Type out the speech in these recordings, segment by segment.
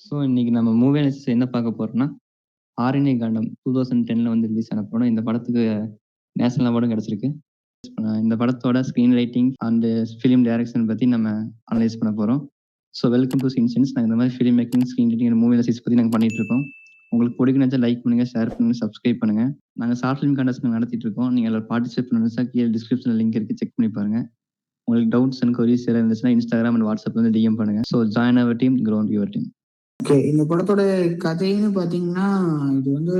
So இன்னைக்கு நம்ம movie analysis என்ன பார்க்க போறோம்னா, ஆரண்ய காண்டம் 2010ல வந்து ரிலீஸ் ஆன படம். இந்த படத்துக்கு நேஷனல் அவார்டும் கிடைச்சிருக்கு. இந்த படத்தோட screen writing and film direction பத்தி நம்ம அனலைஸ் பண்ண போறோம். ஸோ வெல்கம் டு சின்சென்ஸ். நாங்க இந்த மாதிரி film making, screen writing, movie analysis பத்தி நாங்க பண்ணிட்டு இருக்கோம். உங்களுக்கு பிடிக்கும்னா லைக் பண்ணுங்க, ஷேர் பண்ணுங்க, சப்ஸ்கிரைப் பண்ணுங்க. நாங்க ஷார்ட் ஃபிலிம் கான்டெஸ்ட் நடத்திட்டு இருக்கோம். நீங்க அதில் பார்ட்டிசிபேட் பண்ணணும்னா கீழே டிஸ்கிரிப்ஷன்ல லிங்க் இருக்கு, செக் பண்ணி பாருங்க. உங்களுக்கு டவுட்ஸ் அண்ட் கொரிஸ் ஏதாவது இருந்துச்சுன்னா இன்ஸ்டாகிராம் அண்ட் வாட்ஸ்அப்ல வந்து டிஎம் பண்ணுங்க. So join our team, ground your team. Okay, இந்த படத்தோட கதைன்னு பாத்தீங்கன்னா, இது வந்து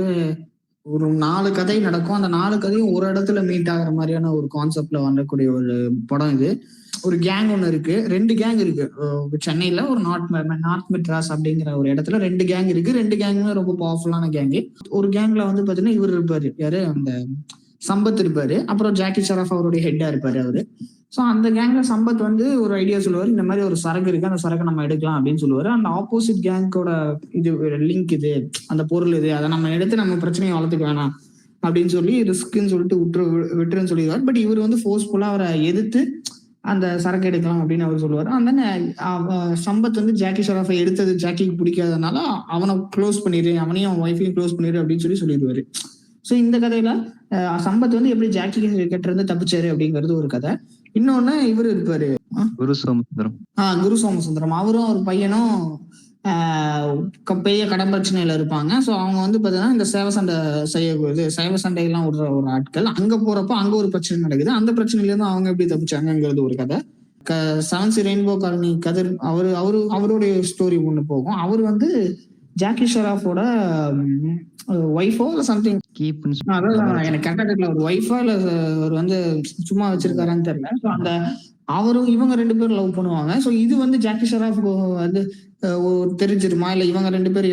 ஒரு 4 கதை நடக்கும். அந்த 4 கதையும் ஒரு இடத்துல மீட் ஆகுற மாதிரியான ஒரு கான்செப்ட்ல வரக்கூடிய ஒரு படம் இது. ஒரு கேங் ஒன்று இருக்கு, 2 கேங் இருக்கு. சென்னையில ஒரு நார்த் மெட்ராஸ் அப்படிங்கிற ஒரு இடத்துல 2 கேங் இருக்கு. 2 கேங்குமே ரொம்ப பவர்ஃபுல்லான கேங்கு. ஒரு கேங்ல வந்து பாத்தீங்கன்னா இவர் இருப்பாரு, யாரு, அந்த சம்பத் இருப்பாரு. அப்புறம் ஜாக்கி ஷெராஃப் அவருடைய ஹெட்டா இருப்பாரு அவரு. ஸோ அந்த கேங்ல சம்பத் வந்து ஒரு ஐடியா சொல்லுவார், இந்த மாதிரி ஒரு சரக்கு இருக்கு, அந்த சரக்கை நம்ம எடுக்கலாம் அப்படின்னு சொல்லுவாரு. அந்த ஆப்போசிட் கேங்கோட இது லிங்க் இது, அந்த பொருள் இது, அதை நம்ம எடுத்து நம்ம பிரச்சனையை வளர்த்துக்க வேணாம் அப்படின்னு சொல்லி ரிஸ்க்குன்னு சொல்லிட்டு விட்டுருன்னு சொல்லிடுவார். பட் இவர் வந்து ஃபோர்ஸ்ஃபுல்லா அவரை எதிர்த்து அந்த சரக்கு எடுக்கலாம் அப்படின்னு அவர் சொல்லுவார். அந்த சம்பத் வந்து ஜாக்கி ஷெராஃபை எடுத்தது ஜாக்கிக்கு பிடிக்காதனால அவனை க்ளோஸ் பண்ணிடு, அவனையும் அவன் ஒய்ஃபையும் க்ளோஸ் பண்ணிடு அப்படின்னு சொல்லிடுவாரு. ஸோ இந்த கதையில சம்பத் வந்து எப்படி ஜாக்கி கிட்ட இருந்து தப்பிச்சாரு அப்படிங்கிறது ஒரு கதை. இன்னொன்னு இவரு இருப்பாரு, குரு சோமசுந்தரம். குரு சோமசுந்தரம். அவரும் ஒரு பையனும் பெரிய கடன் பிரச்சனையில இருப்பாங்க. ஸோ அவங்க வந்து பாத்தீங்கன்னா இந்த சேவ சண்டையெல்லாம் விடுற ஒரு ஆட்கள். அங்க போறப்போ அங்க ஒரு பிரச்சனை நடக்குது. அந்த பிரச்சனையில இருந்து அவங்க எப்படி தப்பிச்சாங்கிறது ஒரு கதை. செவன்சி ரெயின்போ காலனி கதிர் அவருடைய ஸ்டோரி ஒண்ணு போகும். அவர் வந்து ஜாக்கி ஷெராஃபோட ஒய்ஃபோ இல்ல சம்திங், அதான் எனக்கு கரெக்டா தெரியல, ஒரு ஒய்ஃபா இல்ல அவர் வந்து சும்மா வச்சிருக்காரான்னு தெரியல. ஸோ அந்த அவரும் இவங்க 2 பேரும் லவ் பண்ணுவாங்க. ஸோ இது வந்து ஜாக்கி ஷெராஃப் வந்து தெரிஞ்சிருமா, இல்ல இவங்க 2 பேரும்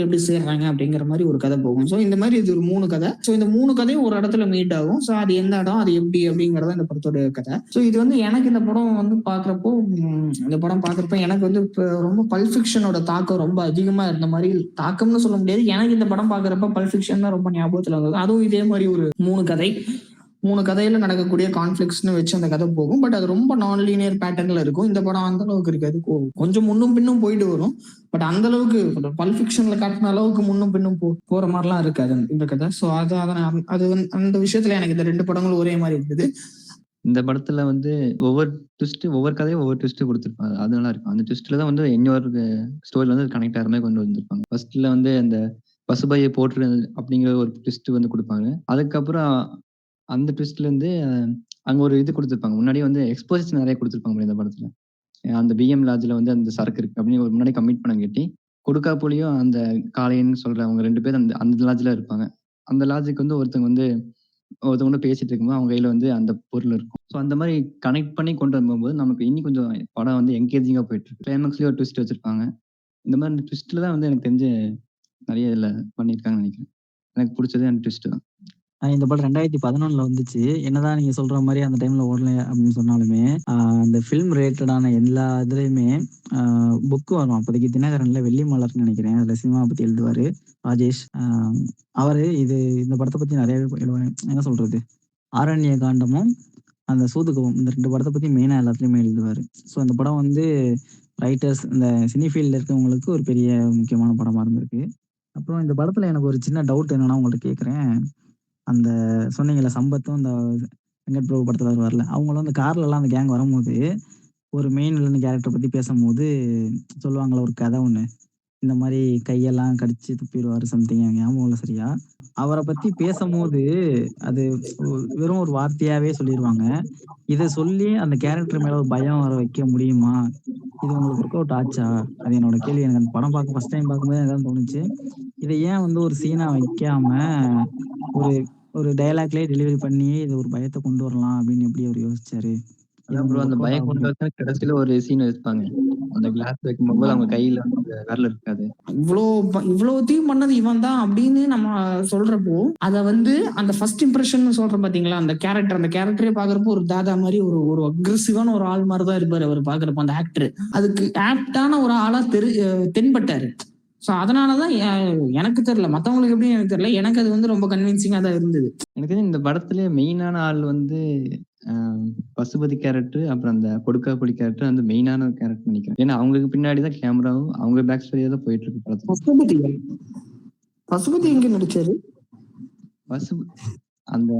எப்படி சேர்றாங்க அப்படிங்கிற மாதிரி ஒரு கதை போகும். ஸோ இந்த மாதிரி இது ஒரு 3 கதை. ஸோ இந்த 3 கதையும் ஒரு இடத்துல மீட் ஆகும். ஸோ அது எந்த இடம், அது எப்படி அப்படிங்கறத இந்த படத்தோட கதை. ஸோ இது வந்து எனக்கு இந்த படம் வந்து பாக்குறப்போ எனக்கு வந்து ரொம்ப பல்ப் ஃபிக்ஷனோட தாக்கம் ரொம்ப அதிகமா இருந்த மாதிரி, தாக்கம்னு சொல்ல முடியாது, எனக்கு இந்த படம் பாக்குறப்ப பல்ப் ஃபிக்ஷன் தான் ரொம்ப ஞாபகத்துல வந்தது. அதுவும் இதே மாதிரி ஒரு 3 கதையில நடக்கக்கூடிய கான்ஃபிளிக்ஸ்னு வச்சு அந்த கதை போகும். பட் அது ரொம்ப நான் லீனியர் பேட்டர்ன்ல இருக்கும். இந்த படம் அந்த அளவுக்கு இருக்காது, கொஞ்சம் முன்னும் பின்னும் போயிட்டு வரும். பட் அந்த அளவுக்கு பல்ப் ஃபிக்ஷன்ல காட்டின அளவுக்கு முன்னும் பின்னும் போற மாதிரிலாம் இருக்காது இந்த கதை. ஸோ அது அந்த விஷயத்துல எனக்கு இந்த 2 படங்களும் ஒரே மாதிரி இருந்தது. இந்த படத்துல வந்து ஒவ்வொரு கதையும் ஒவ்வொரு ட்விஸ்ட் கொடுத்துருப்பாங்க. அது நல்லா இருக்கும். அந்த ட்விஸ்ட்ல தான் வந்து இன்னொரு ஸ்டோரியில வந்து கனெக்ட் ஆகிற மாதிரி கொண்டு வந்திருப்பாங்க. ஃபர்ஸ்ட்ல வந்து அந்த பசுபையை போற்று அப்படிங்கிற ஒரு ட்விஸ்ட் வந்து கொடுப்பாங்க. அதுக்கப்புறம் அந்த ட்விஸ்ட்ல இருந்து அங்க ஒரு இது கொடுத்துருப்பாங்க. முன்னாடியே வந்து எக்ஸ்போசிஷன் நிறைய கொடுத்துருப்பாங்க இந்த படத்துல. அந்த பிஎம் லாட்ஜ்ல வந்து அந்த சரக்கு இருக்கு அப்படின்னு ஒரு முன்னாடி கமிட் பண்ண கேட்டி, கொடுக்காப்புலியும் அந்த காளையன்னு சொல்ற அவங்க 2 பேரும் அந்த லாட்ஜ்ல இருப்பாங்க. அந்த லாட்ஜுக்கு வந்து ஒருத்தவங்க பேசிட்டு இருக்கும்போது அவங்க கையில வந்து அந்த பொருள் இருக்கும். ஸோ அந்த மாதிரி கனெக்ட் பண்ணி கொண்டு வரும்போது நமக்கு இன்னும் கொஞ்சம் படம் வந்து என்கேஜிங்கா போயிட்டு இருக்கு. கிளைமேக்ஸ்லயே ஒரு ட்விஸ்ட் வச்சிருப்பாங்க. இந்த மாதிரி அந்த ட்விஸ்ட்ல தான் வந்து எனக்கு தெரிஞ்சு நிறைய இதுல பண்ணியிருக்காங்கன்னு நினைக்கிறேன். எனக்கு பிடிச்சது அந்த ட்விஸ்ட் தான். இந்த படம் 2011ல வந்துச்சு. என்னதான் நீங்க சொல்ற மாதிரி அந்த டைம்ல ஓடல அப்படின்னு சொன்னாலுமே, அந்த ஃபிலிம் ரிலேட்டடான எல்லா இதுலயுமே புக் வரும். அப்போதைக்கு தினகரன்ல வெள்ளி மலர்னு நினைக்கிறேன், அதுல சினிமா பத்தி எழுதுவாரு ராஜேஷ். அவரு இந்த படத்தை பத்தி நிறைய என்ன சொல்றது, ஆரண்ய காண்டமும் அந்த சூதுகவும், இந்த 2 படத்தை பத்தி மெயினா எல்லாத்துலயுமே எழுதுவாரு. ஸோ அந்த படம் வந்து ரைட்டர்ஸ், இந்த சினி ஃபீல்ட்ல இருக்கவங்களுக்கு ஒரு பெரிய முக்கியமான படமா இருந்திருக்கு. அப்புறம் இந்த படத்துல எனக்கு ஒரு சின்ன டவுட் என்னன்னா உங்கள்ட்ட கேட்குறேன். அந்த சொன்னீங்கல்ல சம்பத்தும் இந்த வெங்கட் பிரபு படத்துல வருவார்ல, அவங்களும் அந்த கார்ல எல்லாம் அந்த கேங் வரும்போது ஒரு மெயின் வில்லன் கேரக்டர் பத்தி பேசும்போது சொல்லுவாங்களா ஒரு கதை ஒண்ணு, இந்த மாதிரி கையெல்லாம் கடிச்சு துப்பிடுவாரு சம்திங், ஞாபகம் இல்லை சரியா. அவரை பத்தி பேசும்போது அது வெறும் ஒரு வார்த்தையாவே சொல்லிடுவாங்க. இதை சொல்லி அந்த கேரக்டர் மேல ஒரு பயம் வர வைக்க முடியுமா? இது உங்களுக்கு ஒர்க் அவுட் ஆச்சா? அது என்னோட கேள்வி. எனக்கு அந்த படம் ஃபர்ஸ்ட் டைம் பார்க்கும்போது எனக்கு தோணுச்சு, இதை ஏன் வந்து ஒரு சீனா வைக்காம ஒரு ஒரு டயலாக்லயே டெலிவரி பண்ணி இது ஒரு பயத்தை கொண்டு வரலாம் அப்படின்னு எப்படி அவர் யோசிச்சாரு? அந்த பயம் கொண்டு வர கடைசியில ஒரு சீன் வைப்பாங்க. அந்த கிளாஸ் வைக்கும்போது அவங்க கையில விரல் இருக்காது. இவ்வளவுத்தையும் பண்ணது இவன் தான் அப்படின்னு நம்ம சொல்றப்போ, அத வந்து அந்த ஃபர்ஸ்ட் இம்ப்ரெஷன் சொல்றோம் பாத்தீங்களா, அந்த கேரக்டரே பாக்குறப்போ ஒரு தாதா மாதிரி ஒரு அக்ரெசிவான ஒரு ஆள் மாதிரி தான் இருப்பாரு அவர் பாக்குறப்போ. அந்த ஆக்டர் அதுக்கு ஆப்டான ஒரு ஆளா தென்பட்டாரு. ஸோ அதனாலதான் எனக்கு தெரியல, மத்தவங்களுக்கு எப்படி எனக்கு தெரியல, எனக்கு அது வந்து ரொம்ப கன்வின்சிங்கா தான் இருந்தது. எனக்கு இந்த படத்துல மெயினான ஆள் வந்து பசுபதி கேரக்டர் அப்புறம் அந்த கொடுக்காப்புளி கேரக்டர் வந்து மெயினான கேரக்டர் நினைக்கிறேன். ஏன்னா அவங்களுக்கு பின்னாடி தான் கேமராவும் அவங்க பேக் ஸ்டோரியா தான் போயிட்டு இருக்கு படத்துல. பசுபதி பசுபதி எங்க நடிச்சாரு? பசு அந்த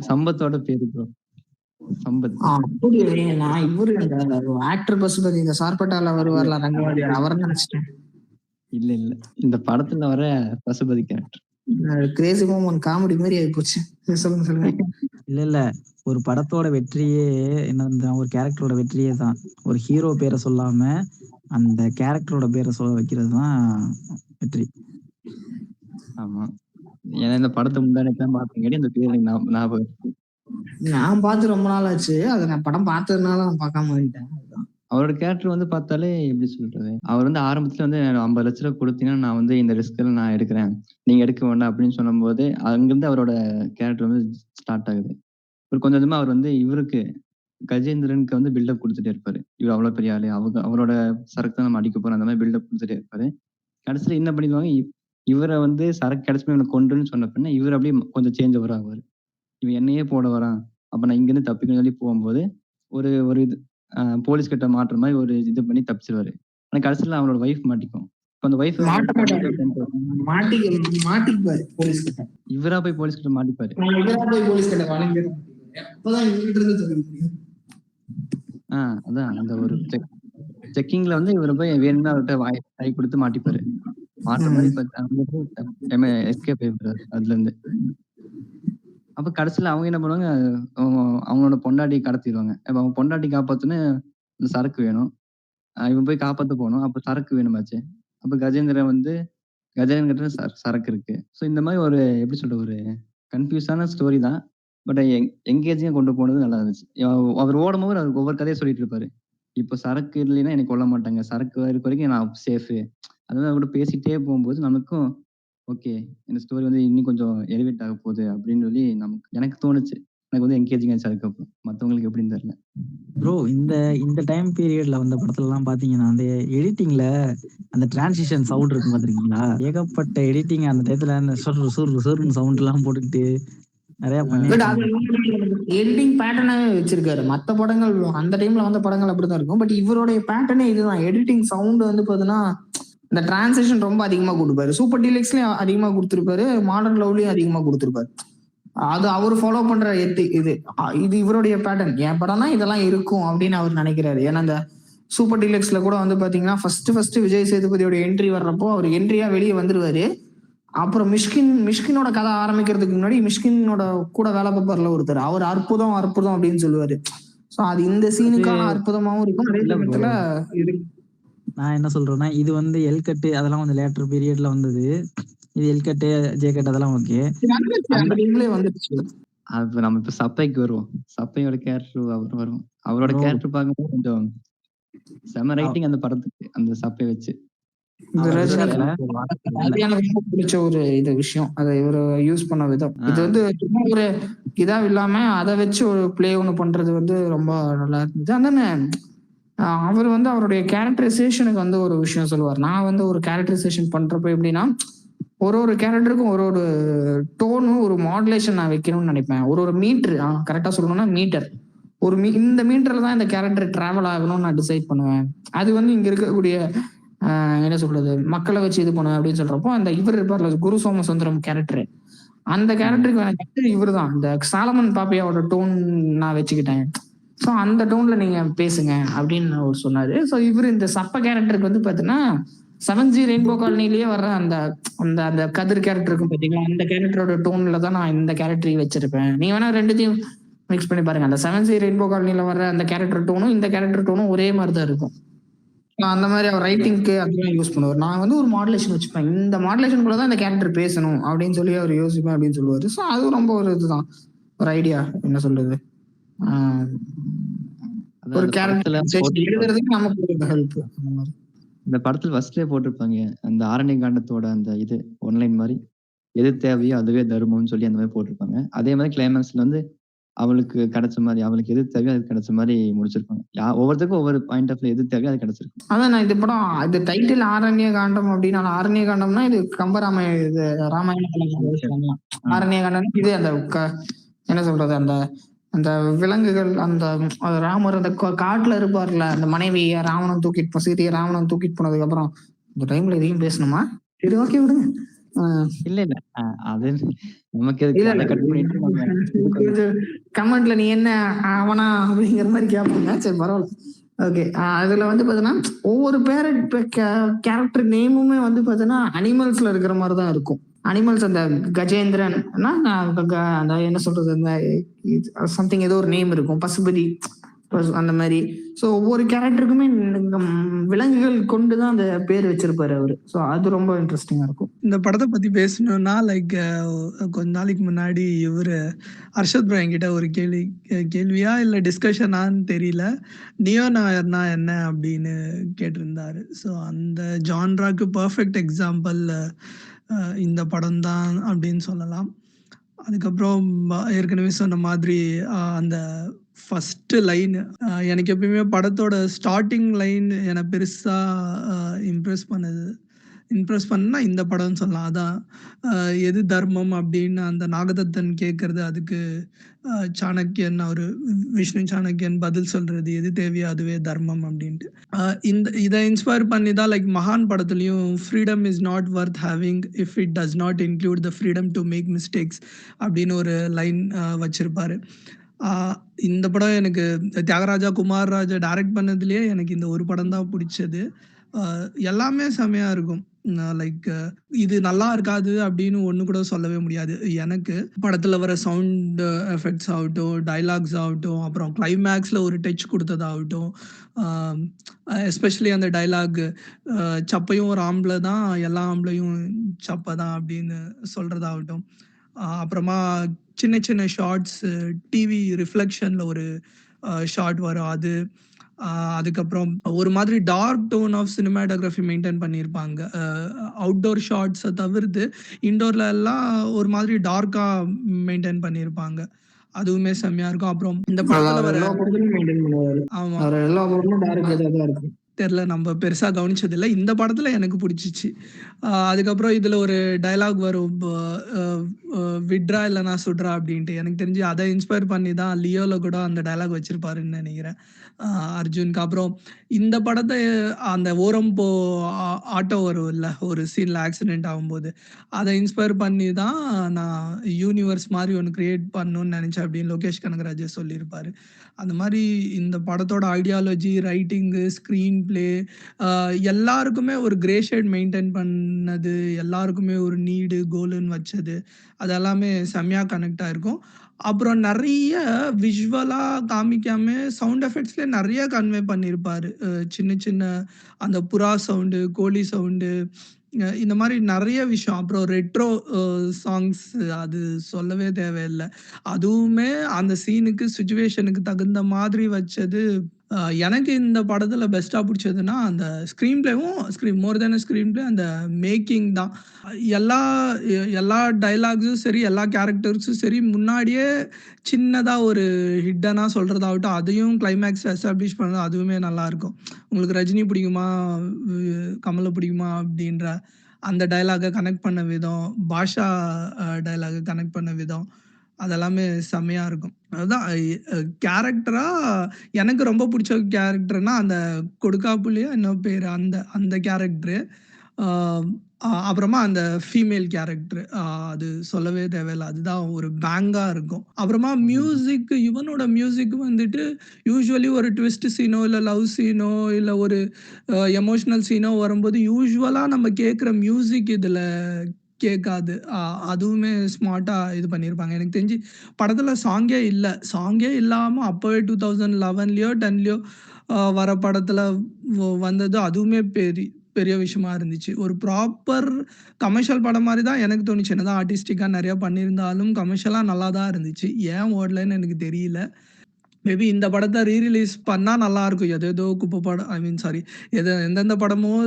சம்பத்தோட பேரு ப்ரோ, சம்பத். அப்படியே நான் இவரு அந்த ஆக்டர் பசுபதி, இந்த சார்பட்டால வருவார்ல ரங்கவாடி, அவரை நினைச்சிட்டேன். இல்ல இல்ல, இந்த படத்துல வர Pasupathi character Crazy Momen comedy மாதிரி ஆகி போச்சு. சொல்லுங்க சொல்லுங்க. இல்ல ஒரு படத்தோட வெற்றியே என்ன, ஒரு கேரக்டரோட வெற்றியே தான் ஒரு ஹீரோ பேரை சொல்லாம அந்த கேரக்டரோட பேரை சொல்ல வைக்கிறது தான் வெற்றி. ஆமா, ஏன்னா இந்த படத்தை முந்தானே பார்த்தங்காட்டி இந்த பேர் எனக்கு ஞாபகம் இருக்கு. நான் பார்த்து ரொம்ப நாள் ஆச்சு, அதை நான் படம் பார்த்ததுனால நான் பார்க்காம வந்துட்டேன். அவரோட கேரக்டர் வந்து பார்த்தாலே எப்படி சொல்றது, அவர் வந்து ஆரம்பத்துல வந்து 50 லட்ச ரூபா கொடுத்தீங்கன்னா நான் வந்து இந்த ரிஸ்க் நான் எடுக்கிறேன், நீங்க எடுக்க வேண்டாம் அப்படின்னு சொல்லும் போது அங்கிருந்து அவரோட கேரக்டர் வந்து ஸ்டார்ட் ஆகுது. ஒரு கொஞ்சம் கொஞ்சமா அவர் வந்து இவருக்கு கஜேந்திரனுக்கு வந்து பில்டப் கொடுத்துட்டே இருப்பாரு. இவர் அவ்வளவு பெரிய ஆளு, அவரோட சரக்கு தான் நம்ம அடிக்க போறோம், அந்த மாதிரி பில்டப் கொடுத்துட்டே இருப்பாரு. கடைசியில என்ன பண்ணிடுவாங்க, இவரை வந்து சரக்கு கிடைச்சுமே இவனை கொண்டுன்னு சொன்ன பின்ன இவர் அப்படியே கொஞ்சம் சேஞ்ச் ஓவர் ஆகுவாரு. இவன் என்னையே போட வரான், அப்ப நான் இங்கிருந்து தப்பிக்கணும்னு சொல்லி போகும்போது ஒரு ஒரு இது போலீஸ் கிட்ட மாட்டுற மாதிரி ஒரு இது பண்ணி தப்பிச்சிருவாரு. ஆனா கடைசியில அவனோட வைஃப் மாட்டிக்கும். அந்த வைஃப் மாட்டிக்குவாரு போலீஸ் கிட்ட. இவரா போய் போலீஸ் கிட்ட மாட்டிப்பாரு. அதான் அந்த ஒரு செக்கிங்ல வந்து இவரை போய் வேணும்னு அவர்கிட்ட வாய் கொடுத்து மாட்டிப்பாரு. மாற்ற மாதிரி எஸ்கேப் ஆயிடுறாரு அதுல இருந்து. அப்ப கடைசியில அவங்க என்ன பண்ணுவாங்க, அவங்களோட பொண்டாட்டி கடத்திடுவாங்க. அப்ப அவங்க பொண்டாட்டி காப்பாத்துன்னு இந்த சரக்கு வேணும், இவன் போய் காப்பாத்த போகணும். அப்ப சரக்கு வேணுமாச்சு. அப்ப கஜேந்திரன் கிட்ட சரக்கு இருக்கு. ஸோ இந்த மாதிரி ஒரு எப்படி சொல்ற, ஒரு கன்ஃபியூஸான ஸ்டோரி தான். பட் எங்கேஜிங்கா கொண்டு போனது நல்லா இருந்துச்சு. அவர் ஓடும்போது அவர் ஒவ்வொரு கதையை சொல்லிட்டு இருப்பாரு. இப்போ சரக்கு இல்லைன்னா எனக்கு கொல்ல மாட்டாங்க, சரக்கு இருக்க வரைக்கும் நான் சேஃபு. அதெல்லாம் கூட பேசிட்டே போகும்போது நமக்கும் ஓகே, இந்த ஸ்டோரி வந்து இன்னும் கொஞ்சம் எலிவேட் ஆக போகுது அப்படின்னு சொல்லி எனக்கு தோணுச்சு. எனக்கு வந்து என்கேஜிங் ஆச்சு. அதுக்கப்புறம் மற்றவங்களுக்கு எப்படின்னு தெரியல. ப்ரோ இந்த டைம் பீரியட்ல வந்த படத்துல எல்லாம் பாத்தீங்கன்னா அந்த எடிட்டிங்ல அந்த டிரான்சிஷன் சவுண்ட் இருக்கும் பாத்திருக்கீங்களா? ஏகப்பட்ட எடிட்டிங் அந்த டயத்துல அந்த சொர்னு சவுண்ட் எல்லாம் போட்டுக்கிட்டு நிறைய எடிட்டிங் பேட்டர்னாவே வச்சிருக்காரு. மத்த படங்கள் அந்த டைம்ல வந்த படங்கள் அப்படிதான் இருக்கும். பட் இவருடைய பேட்டர்னே இதுதான். எடிட்டிங் சவுண்ட் வந்து பாத்தீங்கன்னா இந்த டிரான்சிஷன் ரொம்ப அதிகமா கொடுப்பாரு. சூப்பர் டீலக்ஸ்லயும் அதிகமா கொடுத்திருப்பாரு, மாடர்ன் லவ்லயும் அதிகமா கொடுத்திருப்பாரு. அது அவர் ஃபாலோ பண்ற இது இவருடைய பேட்டர்ன். என் படம்னா இதெல்லாம் இருக்கும் அப்படின்னு அவர் நினைக்கிறாரு. ஏன்னா இந்த சூப்பர் டீலக்ஸ்ல கூட வந்து பாத்தீங்கன்னா ஃபர்ஸ்ட் விஜய் சேதுபதியோட என்ட்ரி வர்றப்போ அவர் என்ட்ரியா வெளியே வந்துருவாரு. அப்புறம் மிஷ்கினோட கதை ஆரம்பிக்கிறதுக்கு முன்னாடி மிஷ்கினோட கூட வேலை பார்ப்பார்ல ஒருத்தர், அவர் அற்புதம் அப்படின்னு சொல்லுவாரு. சோ அது இந்த சீனுக்கான அற்புதமாவும் இருக்கும். அதே சமயத்துல நான் என்ன சொல்றேன்னா, இது வந்து எல்கட்டு அதெல்லாம் வந்து லேட்டர் பீரியட்ல வந்தது. இது எல்கட்டு ஜேகட் அதெல்லாம் ஓகே. அப்ப நம்ம இப்ப சப்பைக்கு வருவோம். சப்பையோட கேரக்டர் அவர் வரும். அவரோட கேரக்டர் பார்க்கும்போது கொஞ்சம் செம ரைட்டிங் அந்த படத்துக்கு, அந்த சப்பை வச்சு. பிடிச்ச ஒரு இது விஷயம் அதை இவரு யூஸ் பண்ண விதம். இது வந்து சும்மா ஒரு இதா இல்லாம அதை வச்சு ஒரு பிளே ஒண்ணு பண்றது வந்து ரொம்ப நல்லா இருந்துச்சு. அதானே அவர் வந்து அவருடைய கேரக்டரைசேஷனுக்கு வந்து ஒரு விஷயம் சொல்லுவார். நான் வந்து ஒரு கேரக்டரைசேஷன் பண்றப்ப எப்படின்னா, ஒரு கேரக்டருக்கும் ஒரு டோனும் ஒரு மாடுலேஷன் நான் வைக்கணும்னு நினைப்பேன். ஒரு மீட்டர், கரெக்டா சொல்லணும்னா மீட்டர், இந்த மீட்டர்ல தான் இந்த கேரக்டர் டிராவல் ஆகணும்னு நான் டிசைட் பண்ணுவேன். அது வந்து இங்க இருக்கக்கூடிய என்ன சொல்றது, மக்களை வச்சு இது பண்ணுவேன் அப்படின்னு சொல்றப்போ அந்த இவர் இருப்பார்ல குரு சோமசுந்தரம் கேரக்டர், அந்த கேரக்டருக்கு இவர் தான் இந்த சாலமன் பாப்பியாவோட டோன் நான் வச்சுக்கிட்டேன். ஸோ அந்த டோன்ல நீங்க பேசுங்க அப்படின்னு அவர் சொன்னாரு. ஸோ இவர் இந்த சப்ப கேரக்டருக்கு வந்து பாத்தீங்கன்னா 7G ரெயின்போ காலனிலேயே வர்ற அந்த அந்த அந்த கதிர் கேரக்டருக்கும் பாத்தீங்களா, அந்த கேரக்டரோட டோன்ல தான் நான் இந்த கேரக்டரையும் வச்சிருப்பேன். நீங்க வேணா ரெண்டுத்தையும் மிக்ஸ் பண்ணி பாருங்க. அந்த 7G ரெயின்போ காலனில வர்ற அந்த கேரக்டர் டோனும் இந்த கேரக்டர் டோனும் ஒரே மாதிரி தான் இருக்கும். அந்த மாதிரி அவர் ரைட்டிங்க்கு அதெல்லாம் யூஸ் பண்ணுவார். நான் வந்து ஒரு மாடுலேஷன் வச்சுப்பேன், இந்த மாடுலேஷன் கூட தான் இந்த கேரக்டர் பேசணும் அப்படின்னு சொல்லி அவர் யோசிப்பேன் அப்படின்னு சொல்லுவாரு. ஸோ அது ரொம்ப ஒரு இதுதான், ஒரு ஐடியா. என்ன சொல்றது, ஒரு கேரக்டர் எழுதுறதுக்கு நமக்கு ஒரு ஹெல்ப். அந்த மாதிரி இந்த படத்துல ஃபர்ஸ்ட்லயே போட்டிருப்பாங்க அந்த ஆரண்ய காண்டத்தோட அந்த இது ஒன்லைன் மாதிரி, எது தேவையோ அதுவே தர்மம்னு சொல்லி அந்த மாதிரி போட்டிருப்பாங்க. அதே மாதிரி கிளைமேக்ஸ்ல வந்து அவளுக்கு கிடைச்ச மாதிரி, அவளுக்கு எது தேவையோ அது கிடைச்ச மாதிரி முடிச்சிருப்பாங்க. ஒவ்வொருத்தருக்கும் ஒவ்வொரு பாயிண்ட் ஆஃப் எது தேவையோ அது கிடைச்சிருக்கும். அதான் நான் இந்த படம் இந்த டைட்டில் ஆரண்ய காண்டம் அப்படின்னா, ஆரண்ய காண்டம்னா இது கம்பராமாயணம், இது ராமாயணம். ஆரண்ய காண்டம் இது அந்த என்ன சொல்றது, அந்த அந்த விலங்குகள் அந்த ராமர் அந்த காட்டுல இருப்பார்ல, அந்த மனைவிய ராவணன் தூக்கிட்டு சீதையை ராவணன் தூக்கிட்டு போனதுக்கு அப்புறம் இந்த டைம்ல இதையும் பேசணுமா? சரி, ஓகே, விடுங்க. இல்ல, இல்ல. அது நமக்கு இல்ல எதுக்கு? இல்ல அத கட் பண்ணிட்டு நம்ம இதுக்கு வந்து கொஞ்சம் கமெண்ட்ல நீ என்ன அவனா அப்படிங்கிற மாதிரி கேட்பீங்க. சரி, பரவாயில்ல. ஓகே. அதுல வந்து பாத்தீங்கன்னா ஒவ்வொரு கேரக்டர் நேமுமே வந்து பாத்தீங்கன்னா அனிமல்ஸ்ல இருக்கிற மாதிரி தான் இருக்கும். அனிமல்ஸ் அந்த கஜேந்திரன் அந்த என்ன சொல்றது, அந்த சம்திங் ஏதோ ஒரு நேம் இருக்கும், பசுபதி அந்த மாதிரி. ஸோ ஒவ்வொரு கேரக்டருக்குமே விலங்குகள் கொண்டு தான் அந்த பேர் வச்சிருப்பாரு அவரு. ஸோ அது ரொம்ப இன்ட்ரெஸ்டிங்கா இருக்கும். இந்த படத்தை பத்தி பேசணும்னா லைக் கொஞ்ச நாளைக்கு முன்னாடி இவரு அர்ஷத் ப்ரோ என்கிட்ட ஒரு கேள்வியா இல்லை டிஸ்கஷனான்னு தெரியல, நியோ நாயர்னா என்ன அப்படின்னு கேட்டிருந்தாரு. ஸோ அந்த ஜான்ராக்கு பர்ஃபெக்ட் எக்ஸாம்பிள் இந்த படம் தான் அப்படின்னு சொல்லலாம். அதுக்கப்புறம் ஏற்கனவே சொன்ன மாதிரி அந்த ஃபஸ்ட்டு லைன் எனக்கு எப்பயுமே படத்தோட ஸ்டார்டிங் லைன் என்னை பெருசாக இம்ப்ரெஸ் பண்ணா இந்த படம்னு சொல்லலாம். அதான் எது தர்மம் அப்படின்னு அந்த நாகதத்தன் கேட்கறது, அதுக்கு சாணக்கியன் அவர் விஷ்ணு சாணக்கியன் பதில் சொல்றது, எது தேவையோ அதுவே தர்மம் அப்படின்ட்டு. இதை இன்ஸ்பயர் பண்ணி தான் லைக் மகான் படத்துலையும் freedom is not worth having if it does not include the freedom to make mistakes அப்படின்னு ஒரு லைன் வச்சிருப்பாரு. இந்த படம் எனக்கு தியாகராஜா குமார் ராஜா டைரக்ட் பண்ணதுலேயே எனக்கு இந்த ஒரு படம் தான் பிடிச்சது. எல்லாமே செமையா இருக்கும். லைக் இது நல்லா இருக்காது அப்படின்னு ஒன்று கூட சொல்லவே முடியாது. எனக்கு படத்தில் வர சவுண்ட் எஃபெக்ட்ஸ் ஆகட்டும், டைலாக்ஸ் ஆகட்டும், அப்புறம் கிளைமேக்ஸில் ஒரு டச் கொடுத்ததாகட்டும், எஸ்பெஷலி அந்த டைலாக் சப்பையும் ஒரு ஆம்பளை தான், எல்லா ஆம்பளையும் சப்பை தான் அப்படின்னு சொல்கிறதாகட்டும், அப்புறமா சின்ன சின்ன ஷார்ட்ஸ் டிவி ரிஃப்ளெக்ஷனில் ஒரு ஷார்ட் வரும் அது, அதுக்கப்புறம் ஒரு மாதிரி dark tone of cinematography maintain பண்ணியிருப்பாங்க. அவுட்டோர் ஷார்ட்ஸை தவிர்த்து இன்டோர்ல எல்லாம் ஒரு மாதிரி டார்க்காக மெயின்டைன் பண்ணியிருப்பாங்க. அதுவுமே செம்மையா இருக்கும். அப்புறம் இந்த படத்துல வர ஆமா தெரில, நம்ம பெருசா கவனிச்சதில்லை. இந்த படத்துல எனக்கு பிடிச்சிச்சு. அதுக்கப்புறம் இதுல ஒரு டைலாக் வரும், விட்ரா இல்லைனா சுட்ரா அப்படின்ட்டு. எனக்கு தெரிஞ்சு அதை இன்ஸ்பயர் பண்ணி தான் லியோல கூட அந்த டைலாக் வச்சிருப்பாருன்னு நினைக்கிறேன் அர்ஜுனுக்கு. அப்புறம் இந்த படத்தை அந்த ஓரம் போ ஆட்டோ வரும் இல்லை, ஒரு சீனில் ஆக்சிடென்ட் ஆகும்போது அதை இன்ஸ்பயர் பண்ணி தான் நான் யூனிவர்ஸ் மாதிரி ஒன்று கிரியேட் பண்ணணும்னு நினச்சேன் அப்படின்னு லோகேஷ் கனகராஜ் சொல்லியிருப்பாரு. அந்த மாதிரி இந்த படத்தோட ஐடியாலஜி, ரைட்டிங்கு, ஸ்க்ரீன் பிளே, எல்லாருக்குமே ஒரு கிரே ஷேட் மெயின்டைன் பண்ணது, எல்லாருக்குமே ஒரு நீடு கோலுன்னு வச்சது, அதெல்லாமே செம்மையாக கனெக்ட் ஆகிருக்கும். அப்புறம் நிறைய விஷுவலாக காமிக்காம சவுண்ட் எஃபெக்ட்ஸ்லேயே நிறைய கன்வே பண்ணியிருப்பார். சின்ன சின்ன அந்த புறா சவுண்டு, கோழி சவுண்டு, இந்த மாதிரி நிறைய விஷயம். அப்புறம் ரெட்ரோ சாங்ஸ் அது சொல்லவே தேவையில்லை. அதுவுமே அந்த சீனுக்கு சுச்சுவேஷனுக்கு தகுந்த மாதிரி வச்சது. எனக்கு இந்த படத்தில் பெஸ்ட்டாக பிடிச்சதுன்னா அந்த ஸ்க்ரீன் பிளேவும் மோர் தென் ஸ்க்ரீன் பிளே, அந்த மேக்கிங் தான். எல்லா எல்லா டைலாக்ஸும் சரி, எல்லா கேரக்டர்ஸும் சரி, முன்னாடியே சின்னதாக ஒரு ஹிட்டனாக சொல்கிறதாகட்டும், அதையும் கிளைமேக்ஸ் எஸ்டாப்ளிஷ் பண்ணுறது, அதுவுமே நல்லாயிருக்கும். உங்களுக்கு ரஜினி பிடிக்குமா, கமலை பிடிக்குமா அப்படின்ற அந்த டைலாகை கனெக்ட் பண்ண விதம், பாஷா டைலாகை கனெக்ட் பண்ண விதம், அதெல்லாமே செம்மையாக இருக்கும். அதுதான் கேரக்டரா எனக்கு ரொம்ப பிடிச்ச கேரக்டர்னா அந்த கொடுக்காப்புலியா என்ன பேர், அந்த அந்த கேரக்டரு. அப்புறமா அந்த ஃபீமேல் கேரக்டர், அது சொல்லவே தேவையில்லை, அதுதான் ஒரு பேங்காக இருக்கும். அப்புறமா மியூசிக், இவனோட மியூசிக் வந்துட்டு யூஸ்வலி ஒரு ட்விஸ்ட் சீனோ இல்லை லவ் சீனோ இல்லை ஒரு எமோஷ்னல் சீனோ வரும்போது யூஸ்வலாக நம்ம கேட்குற மியூசிக் இதில் கேட்காது. அதுவுமே ஸ்மார்ட்டாக இது பண்ணியிருப்பாங்க. எனக்கு தெரிஞ்சு படத்தில் சாங்கே இல்லாமல் அப்போவே 2011லையோ 10லையோ வர படத்தில் வந்தது, அதுவுமே பெரிய விஷயமா இருந்துச்சு. ஒரு ப்ராப்பர் கமர்ஷியல் படம் மாதிரி தான் எனக்கு தோணுச்சு. என்னதான் ஆர்டிஸ்டிக்காக நிறையா பண்ணியிருந்தாலும் கமர்ஷியலாக நல்லா தான் இருந்துச்சு. ஏன் ஓடலைன்னு எனக்கு தெரியல. மேபி இந்த படத்தை ரீரிலீஸ் பண்ணால் நல்லாயிருக்கும். ஏதோ குப்பை படம், ஐ மீன் சாரி, எந்தெந்த படமும்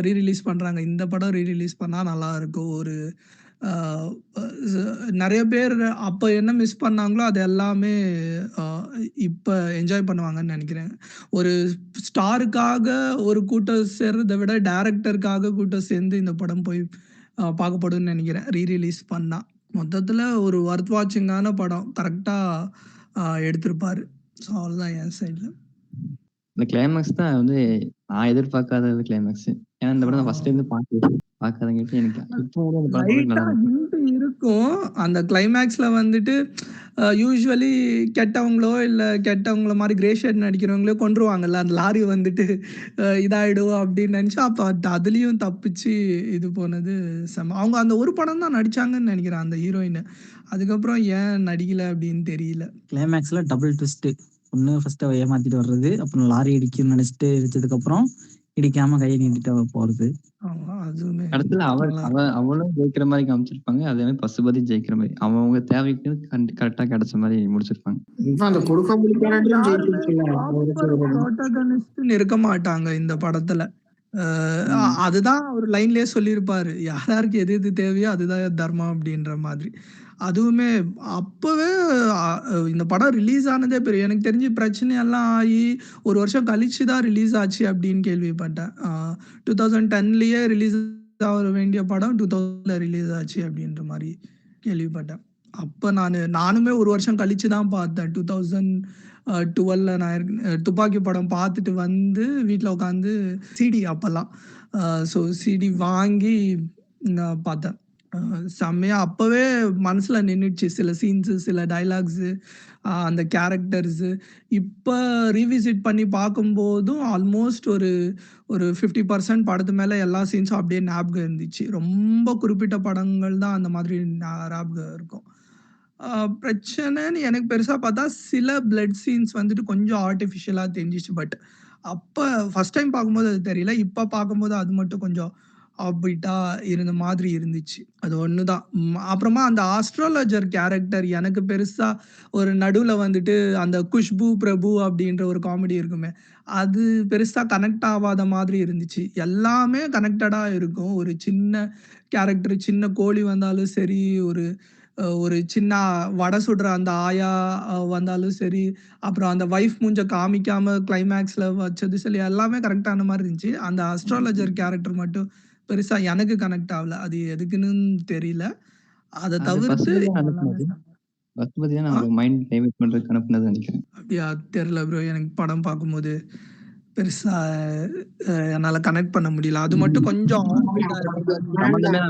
ரீரிலீஸ் பண்ணுறாங்க, இந்த படம் ரீரிலீஸ் பண்ணால் நல்லாயிருக்கும். ஒரு நிறைய பேர் அப்போ என்ன மிஸ் பண்ணாங்களோ அது எல்லாமே இப்போ என்ஜாய் பண்ணுவாங்கன்னு நினைக்கிறேன். ஒரு ஸ்டாருக்காக ஒரு கூட்டம் சேர்றதை விட டேரக்டருக்காக கூட்டம் சேர்ந்து இந்த படம் போய் பார்க்கப்படும்னு நினைக்கிறேன் ரீரிலீஸ் பண்ணால். மொத்தத்தில் ஒரு ஒர்த் வாட்சிங்கான படம். கரெக்டாக எடுத்திருப்பாரு. ஸோ அவ்வளோதான் என் சைட்ல. இந்த கிளைமேக்ஸ் தான் வந்து நான் எதிர்பார்க்காத கிளைமேக்ஸ். ஏன்னா இந்த படம் நான் ஃபர்ஸ்ட் டைம் பார்க்காதங்காட்டி எனக்கு இப்போ வரையும் அந்த படம் பார்க்க லைட்டா நல்லா இருக்கு. ஹிண்ட் இருக்கும். அந்த கிளைமேக்ஸ்ல வந்துட்டு யூசுவலி கெட்டவங்களோ இல்ல கெட்டவங்கள மாரி கிரே ஷேட் நடிக்கிறவங்களோ கொன்றுவாங்கல்ல. அந்த லாரி வந்துட்டு இதாயிடும் அப்படின்னு நினைச்சு, அப்ப அதுலயும் தப்பிச்சு இது போனது செம. அவங்க அந்த ஒரு படம் தான் நடிச்சாங்கன்னு நினைக்கிறேன் அந்த ஹீரோயின். அதுக்கப்புறம் ஏன் நடிக்கல அப்படின்னு தெரியல. கிளைமேக்ஸ்ல டபுள் ட்விஸ்ட். ஒண்ணு ஃபர்ஸ்ட் அவ ஏமாத்திட்டு வர்றது, அப்புறம் லாரி இடிக்கும்னு நினைச்சிட்டு இடிச்சதுக்கு அப்புறம் இடிக்காம கையை நீட்டிட்டு அவ போறது. ஆமா, அதுவுமே கடைசியில நல்லா இருக்கும். அவளும் ஜெயிக்கிற மாதிரி காமிச்சிருப்பாங்க. அதே மாதிரி பசுபதி ஜெயிக்கிற மாதிரி அவங்க தேவைக்கு கரெக்டா கிடைச்ச மாதிரி முடிச்சிருப்பாங்க. இப்ப அந்த கொடுக்காப்புளி கேரக்டரும் யாருமே ஜெயிச்சிருச்சுல்ல. ப்ராப்பர் புரோட்டகனிஸ்ட்னு இருக்க மாட்டாங்க இந்த படத்துல. அதுதான் ஒரு லைன்லயே சொல்லியிருப்பாரு. யாருக்கு எது எது தேவையோ அதுதான் தர்மம் அப்படின்ற மாதிரி. அதுவுமே அப்பவே இந்த படம் ரிலீஸ் ஆனதே பெரிய எனக்கு தெரிஞ்சு பிரச்சனையெல்லாம் ஆகி 1 வருஷம் கழிச்சு தான் ரிலீஸ் ஆச்சு அப்படின்னு கேள்விப்பட்டேன். 2010லயே ரிலீஸ் ஆக வேண்டிய படம் 2000ல ரிலீஸ் ஆச்சு அப்படின்ற மாதிரி கேள்விப்பட்டேன். அப்ப நானுமே 1 வருஷம் கழிச்சு தான் பார்த்தேன். 2012ல நான் துப்பாக்கி படம் பார்த்துட்டு வந்து வீட்ல உட்காந்து சிடி அப்பல்லாம். ஸோ சிடி வாங்கி நான் பார்த்தேன். செம்மையா அப்பவே மனசுல நின்னுடுச்சு. சில சீன்ஸு, சில டயலாக்ஸு, அந்த கேரக்டர்ஸு. இப்ப ரீவிசிட் பண்ணி பார்க்கும்போதும் ஆல்மோஸ்ட் ஒரு ஒரு 50% படத்து மேல எல்லா சீன்ஸும் அப்படியே ஞாபகம் இருந்துச்சு. ரொம்ப குறிப்பிட்ட படங்கள் தான் அந்த மாதிரி ஞாபகம் இருக்கும். பிரச்சனைன்னு எனக்கு பெருசா பார்த்தா, சில பிளட் சீன்ஸ் வந்துட்டு கொஞ்சம் ஆர்ட்டிஃபிஷியலா தெரிஞ்சுச்சு. பட் அப்ப ஃபர்ஸ்ட் டைம் பார்க்கும்போது அது தெரியல. இப்ப பார்க்கும்போது அது மட்டும் கொஞ்சம் ஆஃப்-பீட்டா இருந்த மாதிரி இருந்துச்சு. அது ஒண்ணு தான். அப்புறமா அந்த ஆஸ்ட்ரோலஜர் கேரக்டர் எனக்கு பெருசா ஒரு நடுவுல வந்துட்டு அந்த குஷ்பு, பிரபு அப்படின்ற ஒரு காமெடி இருக்குமே, அது பெருசா கனெக்ட் ஆவாத மாதிரி இருந்துச்சு. எல்லாமே கனெக்டடா இருக்கும். ஒரு சின்ன கேரக்டர், சின்ன கோழி வந்தாலும் சரி, ஒரு சின்ன வடை சுடுற அந்த ஆயா வந்தாலும் சரி, அப்புறம் அந்த வைஃப் மூஞ்ச காமிக்காம கிளைமேக்ஸ்ல வச்சது சரி, எல்லாமே கரெக்ட்டான மாரி இருந்துச்சு. அந்த அஸ்ட்ராலஜர் கேரக்டர் மட்டும் பெருசா எனக்கு கனெக்ட் ஆவல. அது எதுக்குன்னு தெரியல. அத அது தவிர்த்து பசுபதி தான் எல்லாமே அனுப்புனது. பசுபதி தான் ஆ அவரோட மைண்ட் டைவர்ட் பண்றதுக்கு அனுப்புனதுன்னு நினைக்கிறேன். அப்படியா? தெரியல ப்ரோ. எனக்கு படம் பார்க்கும்போது பெருசா என்னால கனெக்ட் பண்ண முடியல. அது மட்டும் கொஞ்சம் ஆஃப் பீட்டா இருக்க மாரி சம்மந்தமே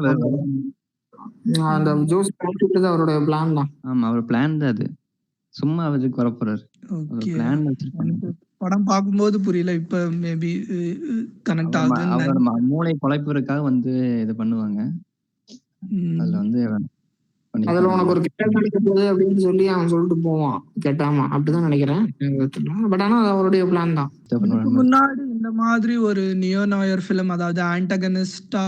அந்த ஜோஸ் போட்டுட்டு அவருடைய பிளான் தான். ஆமா. அவர் பிளான் தான் அது. சும்மா அவருக்கு வரப்போறாரு. ஒரு ஓகே. பிளான் வச்சிருப்பாங்க. எனக்கு படம் பார்க்கும்போது புரியல. இப்ப மேபி கனெக்ட் அவர் ஆகுதுன்னு அவர் மூளை குழப்புறதுக்காக இது பண்ணுவாங்க. அதுல ம். வந்து அதுல பண்ணிருப்பாங்க. உனக்கு ஒரு கெட்டது நடக்க போகுது அப்படின்னு சொல்லி அவன் சொல்லிட்டு போவான். கெட்டாம. அப்படிதான் நினைக்கிறேன். பட் ஆனா அது அவருடைய பிளான் தான். இதுக்கு முன்னாடி இந்த மாதிரி ஒரு நியோ நாயர் ஃபிலிம், அதாவது ஆன்டகனிஸ்டா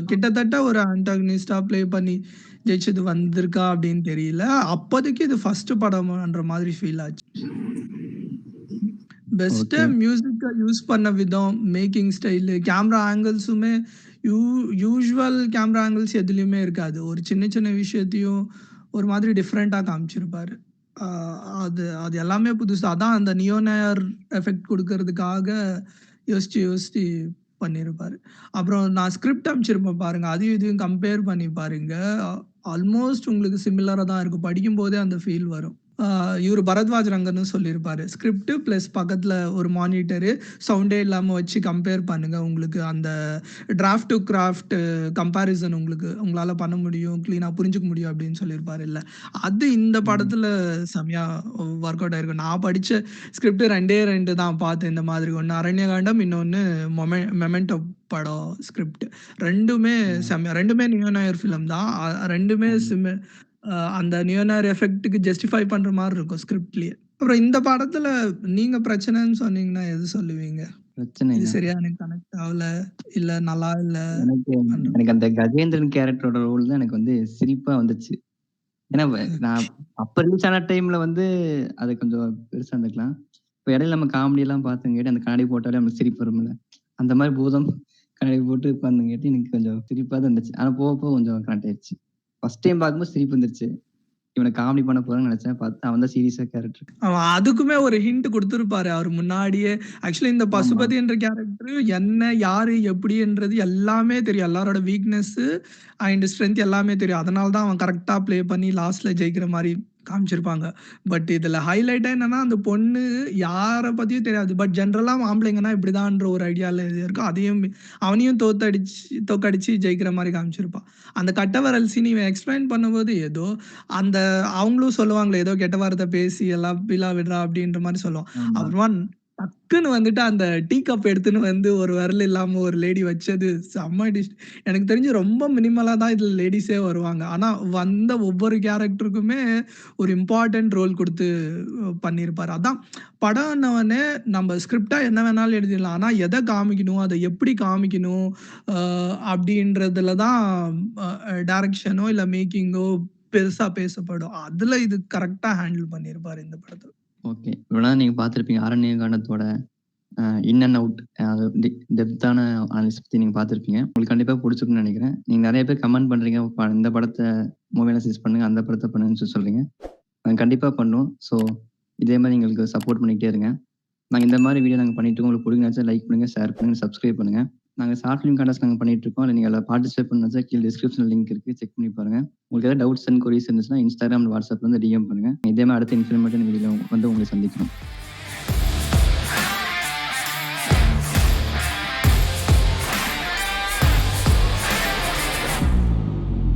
கிட்டத்தட்ட ஒரு ஆன்டகனிஸ்டா ப்ளே பண்ணி ஜெயிச்சது வந்திருக்கா அப்படின்னு தெரியல. அப்போதைக்கு இது ஃபர்ஸ்ட் படம்ன்ற மாதிரி ஃபீல் ஆச்சு. Best okay. மியூசிக்க யூஸ் பண்ண விதம், மேக்கிங் ஸ்டைலு, கேமரா ஆங்கிள்ஸுமே யூசுவல் கேமரா ஆங்கிள்ஸ் எதுலயுமே இருக்காது. ஒரு சின்ன சின்ன விஷயத்தையும் ஒரு மாதிரி டிஃப்ரெண்ட்டா காமிச்சிருப்பாரு. அ அது அது எல்லாமே புதுசு. அதான் அந்த நியோனயர் எஃபெக்ட் குடுக்கறதுக்காக யோசிச்சு யோசிச்சு பண்ணியிருப்பாரு. அப்புறம் நான் ஸ்கிரிப்ட் அனுப்பிச்சிருப்பேன் பாருங்க. அதையும் இதையும் கம்பேர் பண்ணி பாருங்க. ஆல்மோஸ்ட் உங்களுக்கு சிமிலரா தான் இருக்கும். படிக்கும்போதே அந்த ஃபீல் வரும். இவரு பரத்வாஜ் ரங்கன்னு சொல்லியிருப்பாரு. ஸ்கிரிப்ட் பிளஸ் பக்கத்துல ஒரு மானிட்டரு, சவுண்டே இல்லாம வச்சு கம்பேர் பண்ணுங்க. உங்களுக்கு அந்த டிராஃப்ட் டூ கிராஃப்ட் கம்பேரிசன் உங்களால பண்ண முடியும். கிளீனா புரிஞ்சுக்க முடியும் அப்படின்னு சொல்லியிருப்பாருல்ல. அது இந்த படத்துல செமையா ஒர்க் அவுட் ஆயிருக்கு. நான் படிச்ச ஸ்கிரிப்ட் 2 தான் பார்த்தேன் இந்த மாதிரி. ஒண்ணு அரண்யகாண்டம், இன்னொன்னு மெமெண்டோ படம் ஸ்கிரிப்ட். 2மே செமையா 2மே நியோ நாயர் ஃபிலிம் தான். 2மே அந்த நியோனார் எஃபெக்ட்டுக்கு ஜஸ்டிஃபை பண்ற மாரி இருக்கும் ஸ்கிரிப்ட்லயே. அப்புறம் இந்த படத்துல நீங்க பிரச்சனைன்னு சொன்னீங்கன்னா எது சொல்லுவீங்க? இது பிரச்சனைனா சரியா எனக்கு கனெக்ட் ஆவல, இல்ல நல்லா இல்ல எனக்கு அந்த எனக்கு அந்த கஜேந்திரன் கேரக்டரோட ரோல் தான் எனக்கு சிரிப்பா வந்துச்சு. ஏன்னா நான் அப்ப ரிலீஸ் ஆன டைம்ல அது கொஞ்சம் பெருசா இருந்திருக்கலாம். இப்ப இடையில நம்ம காமெடியெல்லாம் பார்த்தங்காட்டி அந்த கண்ணாடி போட்டாலே நமக்கு சிரிப்பு வரும்ல. அந்த மாரி பூதம் கண்ணாடி போட்டு உட்கார்ந்தங்காட்டி எனக்கு கொஞ்சம் சிரிப்பா தான் இருந்துச்சு. ஆனா போக போக கொஞ்சம் கனெக்ட் ஆயிருச்சு. ஃபர்ஸ்ட் டைம் பார்க்கும்போது சிரிப்பு வந்துருச்சு. இவன காமெடி பண்ண போறான்னு நெனச்சேன். பார்த்தா அவன் தான் சீரியஸா கேரக்டர். அவன் அதுக்குமே ஒரு ஹிண்ட் குடுத்திருப்பாரு அவரு முன்னாடியே. ஆக்சுவலி இந்த ஆமா. பசுபதி என்ற கேரக்டர் என்ன, யாரு, எப்படின்றது எல்லாமே தெரியும். எல்லாரோட வீக்னஸ் அண்ட் ஸ்ட்ரென்த் எல்லாமே தெரியும். அதனால தான் அவன் கரெக்ட்டா ப்ளே பண்ணி லாஸ்ட்ல ஜெயிக்கிற மாரி காமிச்சிருப்பாங்க. பட் இதுல ஹைலைட்டா என்னன்னா, அந்த பொண்ணு யார பத்தியும் தெரியாது. பட் ஜெனரலா ஆம்பளைங்கன்னா இப்படிதான்ற ஒரு ஐடியால இது இருக்கும். அதையும் அவனையும் தோற்கடிச்சு ஜெயிக்கிற மாரி காமிச்சிருப்பா. அந்த கட்ட விரல் சீன் இவன் எக்ஸ்பிளைன் பண்ணும்போது ஏதோ அந்த அவங்களும் சொல்லுவாங்களே, ஏதோ கெட்ட வார்த்தை பேசி எல்லாம் பீலா விடுறா அப்படின்ற மாரி சொல்லுவான். ஆமா. அப்புறமா டக்குன்னு வந்துட்டு அந்த டீ கப் எடுத்துன்னு வந்து ஒரு விரல் இல்லாம ஒரு லேடி வச்சது செம்ம எனக்கு தெரிஞ்சு ரொம்ப மினிமலா தான் இதுல லேடீஸே வருவாங்க. ஆனா வந்த ஒவ்வொரு கேரக்டருக்குமே ஒரு இம்பார்ட்டன்ட் ரோல் குடுத்து பண்ணியிருப்பாரு. அதான் படம்னவொன்னே நம்ம ஸ்கிரிப்ட்டா என்ன வேணாலும் எழுதிடலாம். ஆனா எத காமிக்கணும், அத எப்படி காமிக்கணும் அ அப்படின்றதுல தான் டைரக்ஷனோ இல்ல மேக்கிங்கோ பெருசா பேசப்படும். அதுல இது கரெக்ட்டா ஹேண்டில் பண்ணியிருப்பாரு இந்த படத்துல. ஓகே. இவ்வளோ நேரம் நீங்க பார்த்திருப்பீங்க. ஆரண்யகாண்டத்தோட இன் அண்ட் அவுட் அது டெப்த்தான அனாலிசிஸ் பத்தி நீங்க பார்த்திருப்பீங்க. உங்களுக்கு கண்டிப்பா புடிச்சிருக்கும்னு நெனைக்கிறேன். நீங்க நெறைய பேர் கமெண்ட் பண்றீங்க. இந்த படத்த மூவி அனாலிசிஸ் பண்ணுங்க, அந்த படத்த பண்ணுங்கன்னு சொல்றீங்க. நாங்க கண்டிப்பா பண்ணுவோம். ஸோ இதே மாரி எங்களுக்கு சப்போர்ட் பண்ணிக்கிட்டே இருங்க. நாங்க இந்த மாரி வீடியோ நாங்க பண்ணிட்டு இருக்கோம். உங்களுக்கு பிடிக்கும்னு லைக் பண்ணுங்க, ஷேர் பண்ணுங்க, சப்ஸ்கிரைப் பண்ணுங்க. நாங்க ஷார்ட் ஃபிலிம் கான்டெஸ்ட் நாங்க பண்ணிட்டு இருக்கோம். அதுல நீங்க அதில பார்ட்டிசிபேட் பண்ணணும்னா கீழ டிஸ்கிரிப்ஷன்ல லிங்க் இருக்கு. செக் பண்ணி பாருங்க. உங்களுக்கு ஏதாவது டவுட்ஸ் அண்ட் கொரீஸ் இருந்துச்சுன்னா Instagram, WhatsAppல வந்து டிஎம் பண்ணுங்க. இதே மாரி அடுத்த இன்ஃபர்மேட்டிவான வீடியோல வந்து உங்களை சந்திக்கிறோம்.